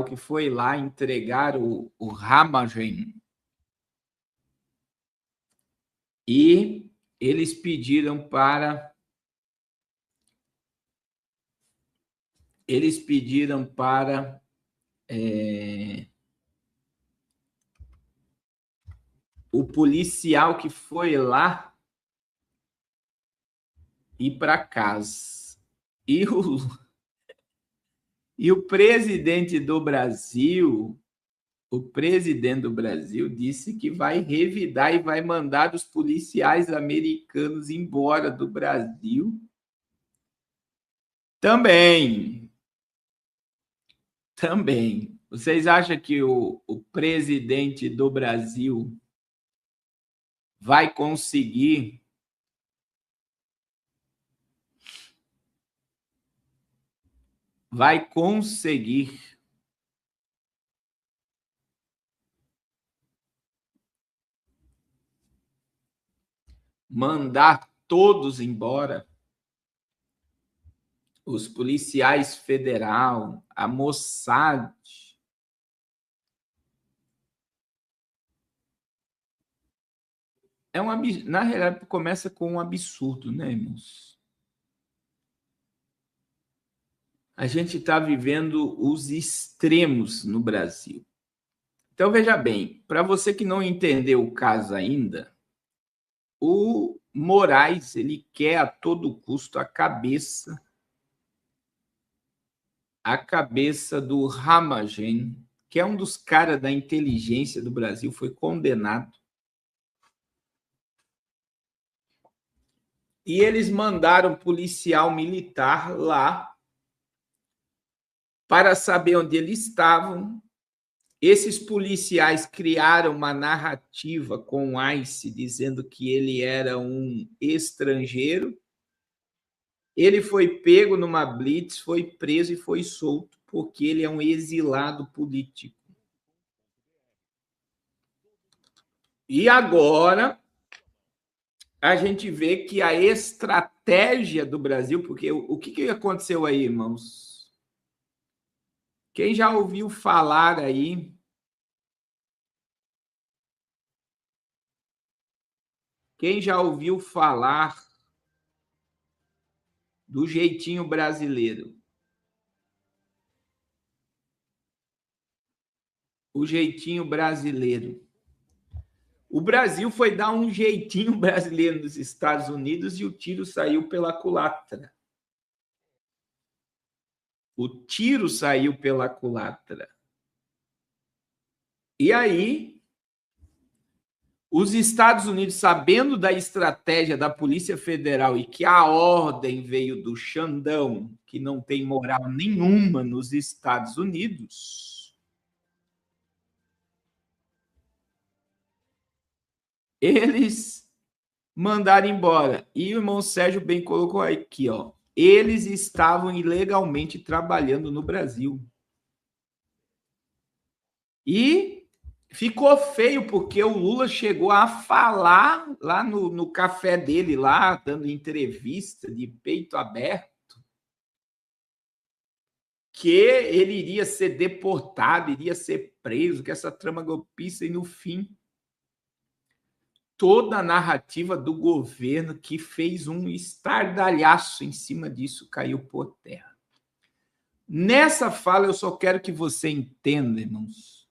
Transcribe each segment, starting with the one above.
que foi lá entregar o Ramagen. E eles pediram para o policial que foi lá ir para casa. E o presidente do Brasil disse que vai revidar e vai mandar os policiais americanos embora do Brasil também. Vocês acham que o presidente do Brasil vai conseguir mandar todos embora? Os policiais federal, a Mossad. Na realidade, começa com um absurdo, né, irmãos? A gente está vivendo os extremos no Brasil. Então, veja bem, para você que não entendeu o caso ainda, o Moraes ele quer a todo custo a cabeça do Ramagen, que é um dos caras da inteligência do Brasil, foi condenado. E eles mandaram policial militar lá para saber onde eles estavam. Esses policiais criaram uma narrativa com o ICE, dizendo que ele era um estrangeiro. Ele foi pego numa blitz, foi preso e foi solto, porque ele é um exilado político. E agora a gente vê que a estratégia do Brasil, porque o que aconteceu aí, irmãos? Quem já ouviu falar aí? Quem já ouviu falar do jeitinho brasileiro? O jeitinho brasileiro. O Brasil foi dar um jeitinho brasileiro nos Estados Unidos e o tiro saiu pela culatra. O tiro saiu pela culatra. E aí, os Estados Unidos, sabendo da estratégia da Polícia Federal e que a ordem veio do Xandão, que não tem moral nenhuma nos Estados Unidos, eles mandaram embora. E o irmão Sérgio bem colocou aqui, ó. Eles estavam ilegalmente trabalhando no Brasil. E ficou feio, porque o Lula chegou a falar lá no café dele, lá, dando entrevista de peito aberto, que ele iria ser deportado, iria ser preso, que essa trama golpista, e no fim, toda a narrativa do governo que fez um estardalhaço em cima disso caiu por terra. Nessa fala, eu só quero que você entenda, irmãos,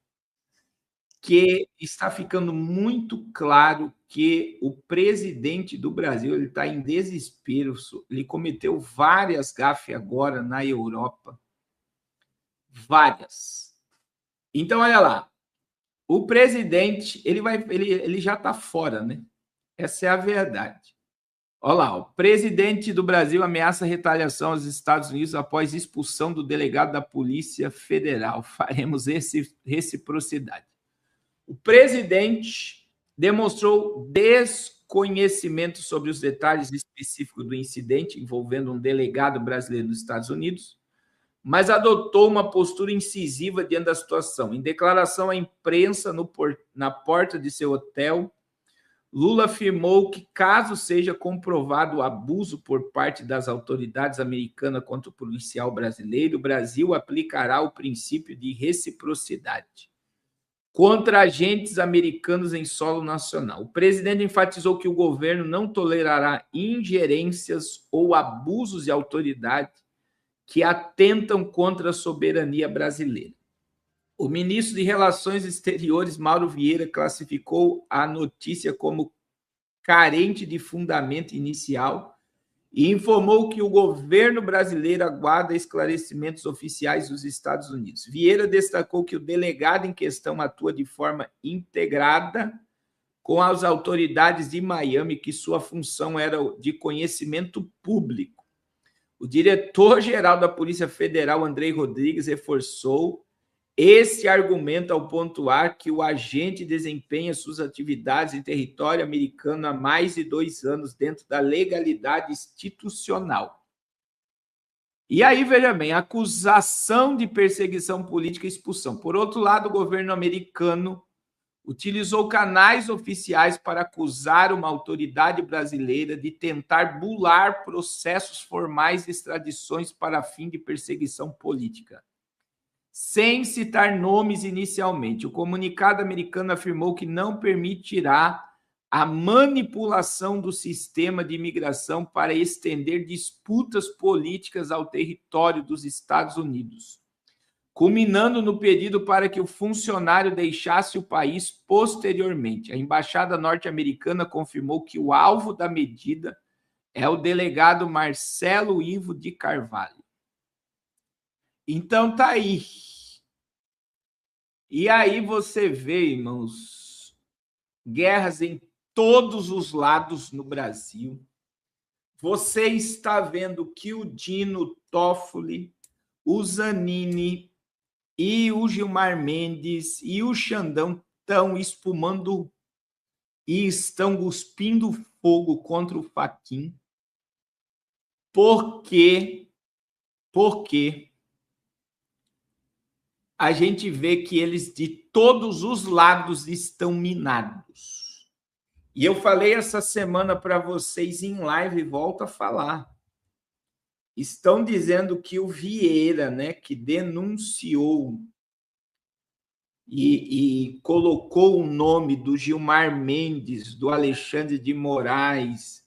que está ficando muito claro que o presidente do Brasil ele está em desespero, ele cometeu várias gafes agora na Europa, várias. Então, olha lá, o presidente ele já está fora, né? Essa é a verdade. Olha lá, o presidente do Brasil ameaça retaliação aos Estados Unidos após expulsão do delegado da Polícia Federal. Faremos reciprocidade. O presidente demonstrou desconhecimento sobre os detalhes específicos do incidente envolvendo um delegado brasileiro nos Estados Unidos, mas adotou uma postura incisiva diante da situação. Em declaração à imprensa na porta de seu hotel, Lula afirmou que, caso seja comprovado o abuso por parte das autoridades americanas contra o policial brasileiro, o Brasil aplicará o princípio de reciprocidade contra agentes americanos em solo nacional. O presidente enfatizou que o governo não tolerará ingerências ou abusos de autoridade que atentam contra a soberania brasileira. O ministro de Relações Exteriores, Mauro Vieira, classificou a notícia como carente de fundamento inicial e informou que o governo brasileiro aguarda esclarecimentos oficiais dos Estados Unidos. Vieira destacou que o delegado em questão atua de forma integrada com as autoridades de Miami, que sua função era de conhecimento público. O diretor-geral da Polícia Federal, Andrei Rodrigues, reforçou esse argumento ao pontuar que o agente desempenha suas atividades em território americano há mais de 2 anos dentro da legalidade institucional. E aí, veja bem, acusação de perseguição política e expulsão. Por outro lado, o governo americano utilizou canais oficiais para acusar uma autoridade brasileira de tentar bular processos formais de extradições para fim de perseguição política. Sem citar nomes inicialmente, o comunicado americano afirmou que não permitirá a manipulação do sistema de imigração para estender disputas políticas ao território dos Estados Unidos, culminando no pedido para que o funcionário deixasse o país posteriormente. A embaixada norte-americana confirmou que o alvo da medida é o delegado Marcelo Ivo de Carvalho. Então tá aí. E aí você vê, irmãos, guerras em todos os lados no Brasil. Você está vendo que o Dino Toffoli, o Zanini e o Gilmar Mendes e o Xandão estão espumando e estão cuspindo fogo contra o Fachin. Por quê? Porque a gente vê que eles de todos os lados estão minados. E eu falei essa semana para vocês em live, volto a falar. Estão dizendo que o Vieira, né, que denunciou e colocou o nome do Gilmar Mendes, do Alexandre de Moraes,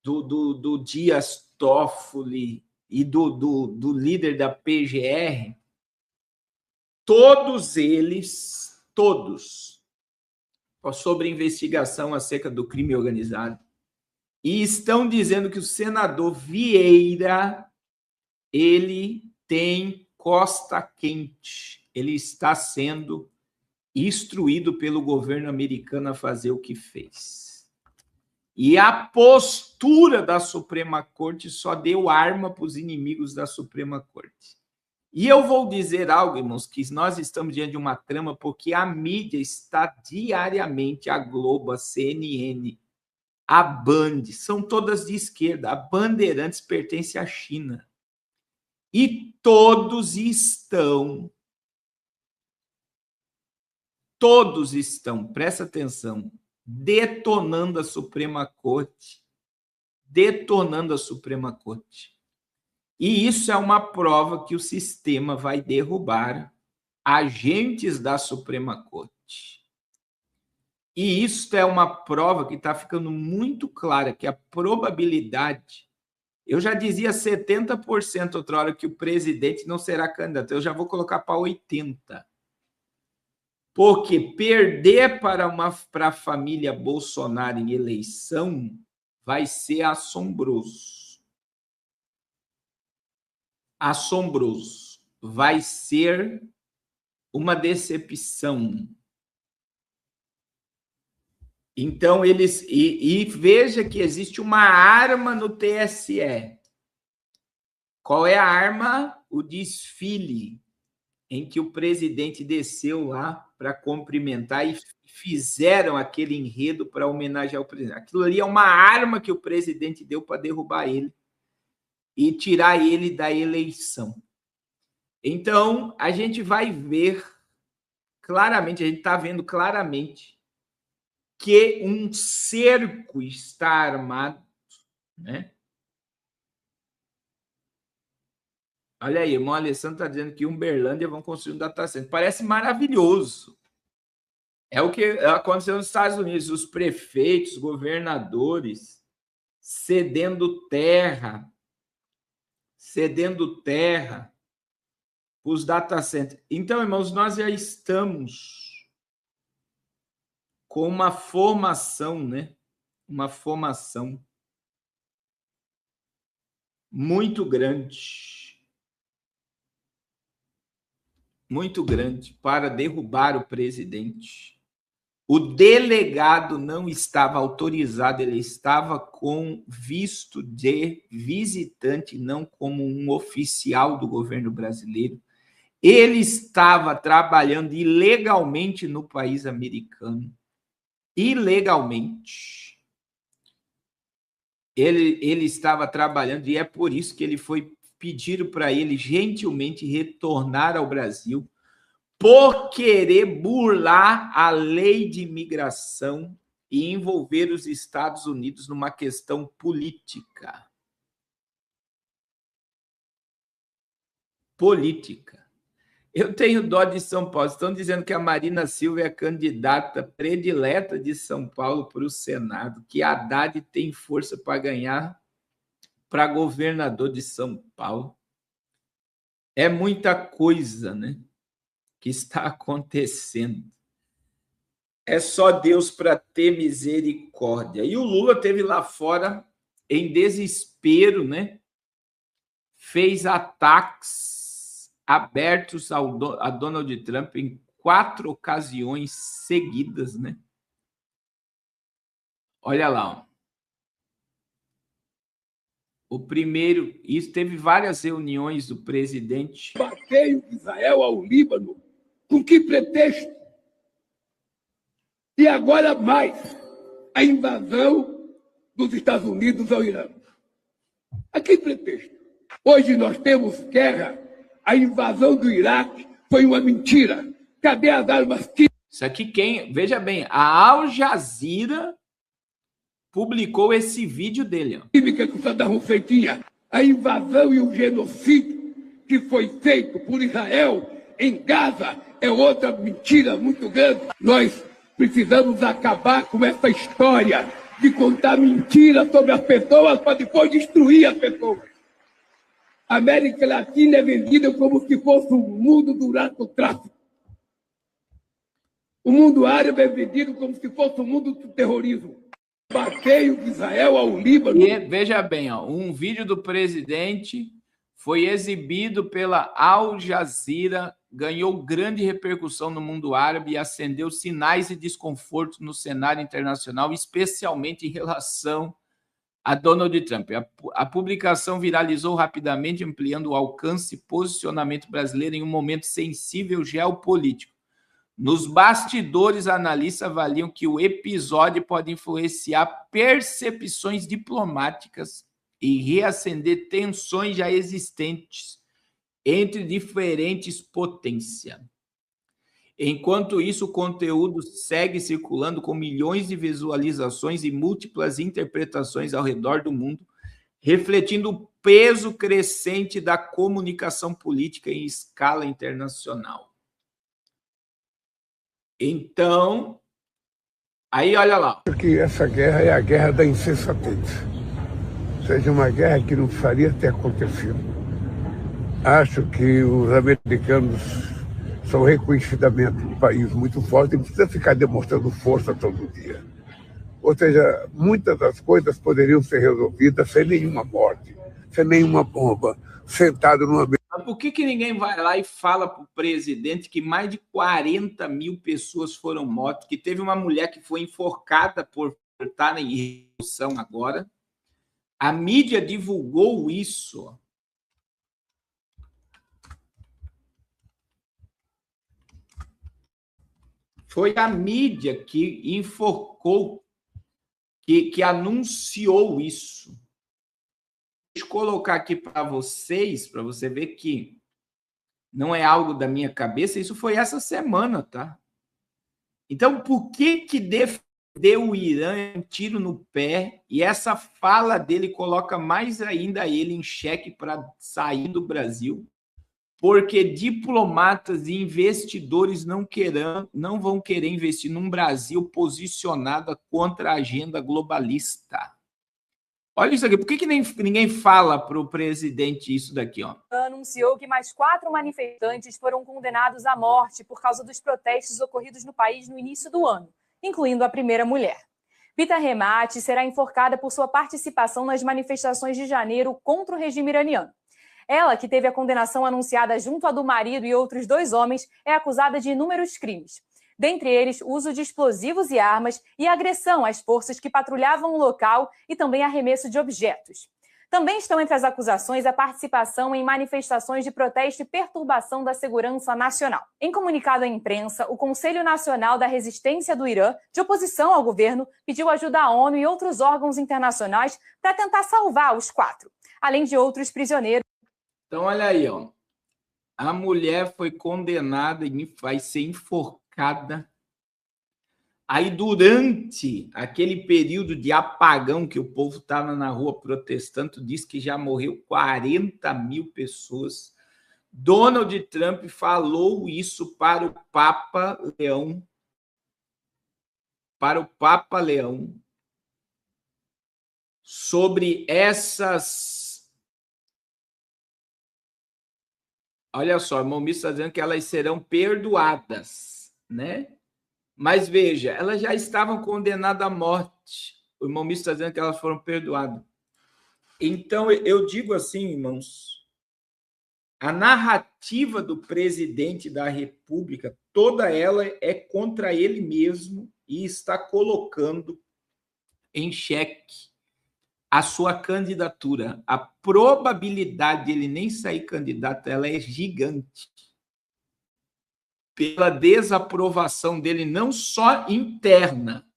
do Dias Toffoli e do líder da PGR, todos eles, sobre investigação acerca do crime organizado, e estão dizendo que o senador Vieira, ele tem costa quente, ele está sendo instruído pelo governo americano a fazer o que fez. E a postura da Suprema Corte só deu arma para os inimigos da Suprema Corte. E eu vou dizer algo, irmãos, que nós estamos diante de uma trama porque a mídia está diariamente, a Globo, a CNN, a Band, são todas de esquerda. A Bandeirantes pertence à China. E todos estão, presta atenção, detonando a Suprema Corte. E isso é uma prova que o sistema vai derrubar agentes da Suprema Corte. E isso é uma prova que está ficando muito clara, que a probabilidade... Eu já dizia 70% outra hora que o presidente não será candidato. Eu já vou colocar para 80%. Porque perder para a família Bolsonaro em eleição vai ser assombroso. Vai ser uma decepção. Então, eles... E veja que existe uma arma no TSE. Qual é a arma? O desfile, em que o presidente desceu lá para cumprimentar e fizeram aquele enredo para homenagear o presidente. Aquilo ali é uma arma que o presidente deu para derrubar ele e tirar ele da eleição. Então, a gente vai ver claramente, a gente está vendo claramente que um cerco está armado, né? Olha aí, o irmão Alessandro está dizendo que em Uberlândia vão construir um data center. Parece maravilhoso. É o que aconteceu nos Estados Unidos, os prefeitos, governadores cedendo terra para os data centers. Então, irmãos, nós já estamos com uma formação, né? Uma formação muito grande para derrubar o presidente. O delegado não estava autorizado, ele estava com visto de visitante, não como um oficial do governo brasileiro. Ele estava trabalhando ilegalmente no país americano. Ilegalmente. Ele estava trabalhando e é por isso que ele foi pedir para ele gentilmente retornar ao Brasil por querer burlar a lei de imigração e envolver os Estados Unidos numa questão política. Eu tenho dó de São Paulo. Estão dizendo que a Marina Silva é a candidata predileta de São Paulo para o Senado, que a Haddad tem força para ganhar para governador de São Paulo. É muita coisa, né, que está acontecendo. É só Deus para ter misericórdia. E o Lula teve lá fora em desespero, né? Fez ataques abertos a Donald Trump em 4 ocasiões seguidas, né? Olha lá, ó. O primeiro, isso teve várias reuniões do presidente. Bloqueio de Israel ao Líbano, com que pretexto? E agora mais, a invasão dos Estados Unidos ao Irã. A que pretexto? Hoje nós temos guerra, a invasão do Iraque foi uma mentira. Cadê as armas químicas? Isso aqui veja bem, a Al Jazeera publicou esse vídeo dele. Ó. Que o Saddam Hussein tinha. A invasão e o genocídio que foi feito por Israel em Gaza é outra mentira muito grande. Nós precisamos acabar com essa história de contar mentiras sobre as pessoas para depois destruir as pessoas. A América Latina é vendida como se fosse um mundo do narcotráfico. O mundo árabe é vendido como se fosse um mundo do terrorismo. Bloqueio de Israel ao Líbano. E veja bem, ó, um vídeo do presidente foi exibido pela Al Jazeera, ganhou grande repercussão no mundo árabe e acendeu sinais de desconforto no cenário internacional, especialmente em relação a Donald Trump. A publicação viralizou rapidamente, ampliando o alcance e posicionamento brasileiro em um momento sensível geopolítico. Nos bastidores, analistas avaliam que o episódio pode influenciar percepções diplomáticas e reacender tensões já existentes entre diferentes potências. Enquanto isso, o conteúdo segue circulando com milhões de visualizações e múltiplas interpretações ao redor do mundo, refletindo o peso crescente da comunicação política em escala internacional. Então, aí olha lá. Porque essa guerra é a guerra da insensatez. Ou seja, uma guerra que não precisaria ter acontecido. Acho que os americanos são reconhecidamente um país muito forte e não precisa ficar demonstrando força todo dia. Ou seja, muitas das coisas poderiam ser resolvidas sem nenhuma morte, sem nenhuma bomba, sentado numa mesa. Mas por que ninguém vai lá e fala para o presidente que mais de 40 mil pessoas foram mortas, que teve uma mulher que foi enforcada por estar em revolução agora? A mídia divulgou isso. Foi a mídia que enforcou, que anunciou isso. Deixa eu colocar aqui para vocês, para você ver que não é algo da minha cabeça, isso foi essa semana, tá? Então, por que deu o Irã um tiro no pé, e essa fala dele coloca mais ainda ele em xeque para sair do Brasil, porque diplomatas e investidores não vão querer investir num Brasil posicionado contra a agenda globalista. Olha isso aqui, por que ninguém fala para o presidente isso daqui, ó? Anunciou que mais 4 manifestantes foram condenados à morte por causa dos protestos ocorridos no país no início do ano, incluindo a primeira mulher. Pita Remati será enforcada por sua participação nas manifestações de janeiro contra o regime iraniano. Ela, que teve a condenação anunciada junto à do marido e outros 2 homens, é acusada de inúmeros crimes. Dentre eles, uso de explosivos e armas e agressão às forças que patrulhavam o local e também arremesso de objetos. Também estão entre as acusações a participação em manifestações de protesto e perturbação da segurança nacional. Em comunicado à imprensa, o Conselho Nacional da Resistência do Irã, de oposição ao governo, pediu ajuda à ONU e outros órgãos internacionais para tentar salvar os 4, além de outros prisioneiros. Então, olha aí, ó. A mulher foi condenada e vai ser enforcada. Aí, durante aquele período de apagão que o povo estava na rua protestando, diz que já morreu 40 mil pessoas. Donald Trump falou isso para o Papa Leão. Sobre essas... Olha só, o irmão Misto está dizendo que elas serão perdoadas, né? Mas veja, elas já estavam condenadas à morte. O irmão Misto está dizendo que elas foram perdoadas. Então, eu digo assim, irmãos, a narrativa do presidente da República, toda ela é contra ele mesmo e está colocando em xeque a sua candidatura. A probabilidade de ele nem sair candidato, ela é gigante. Pela desaprovação dele, não só interna,